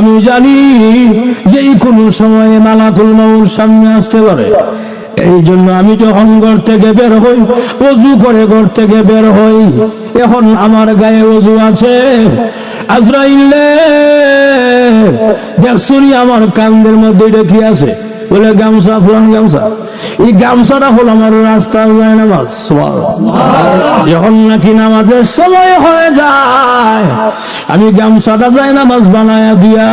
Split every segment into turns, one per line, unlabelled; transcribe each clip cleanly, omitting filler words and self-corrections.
আমি জানি যে কোনো সময়ে মালাকুল মউত সামনে আসতে পারে। এই জন্য আমি যখন ঘর থেকে বের হই, ওযু করে ঘর থেকে বের হই। এখন আমার গায়ে ওযু আছে। আজরাইল দেখছুনি আমার কান্দের মধ্যে এটা কি আছে? বলে গামছা, ফুলান গামছা। এই গামছাটা হল আমার রাস্তার যায় নামাজ। যখন নাকি নামাজের সময় হয়ে যায়, আমি গামছাটা যায় নামাজ বানায়া দিয়া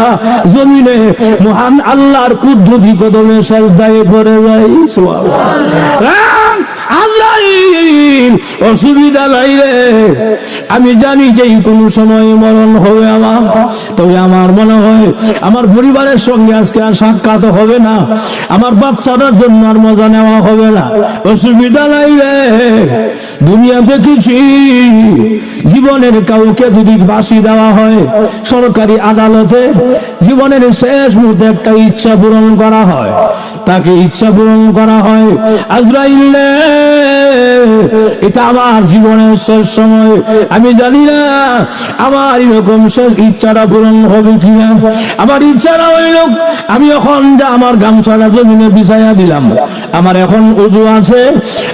জমিনে মহান আল্লাহর কুদরতি কদমে সাজদায় পড়ে যাই। আজরাইল অসুবিধা নাই রে, আমি জানি যে কোনো সময় মরণ হবে আমার। তবে আমার মনে হয় আমার পরিবারের সঙ্গে আজকে আর সাক্ষাৎ হবে না, আমার বাচ্চাটার জন্য আর মজা নেওয়া হবে না। অসুবিধা নাই রে, দুনিয়া দেখেছি জীবনের কাউকে যদি ফাঁসি দেওয়া হয় সরকারি আদালতে, জীবনের শেষ মুহূর্তে একটা ইচ্ছা পূরণ করা হয়, তাকে ইচ্ছা পূরণ করা হয়। আজরাইল এটা আমার জীবনের শেষ সময়, আমি জানি না আমার এরকম শেষ ইচ্ছাটা পূরণ হবে কিনা। আমার ইচ্ছাটা হইল আমি এখন আমার গামছাটা জমিনে বিছাইয়া দিলাম, আমার এখন ওযু আছে,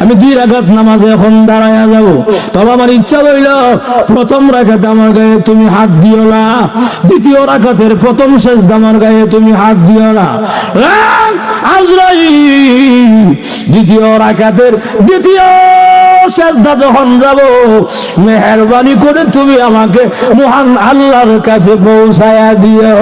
আমি 2 রাকাত নামাজে এখন দাঁড়াইয়া যাব। তবে আমার ইচ্ছা হইল প্রথম রাকাতে আমার গায়ে তুমি হাত দিও না, দ্বিতীয় রাকাতের প্রথম সেজদা আমার গায়ে তুমি হাত দিও না। আজরাইল দ্বিতীয় রাকাতের দ্বিতীয় সেজদা যখন যাব, মেহেরবানি করে তুমি আমাকে মহান আল্লাহর কাছে পৌঁছায়া দিও।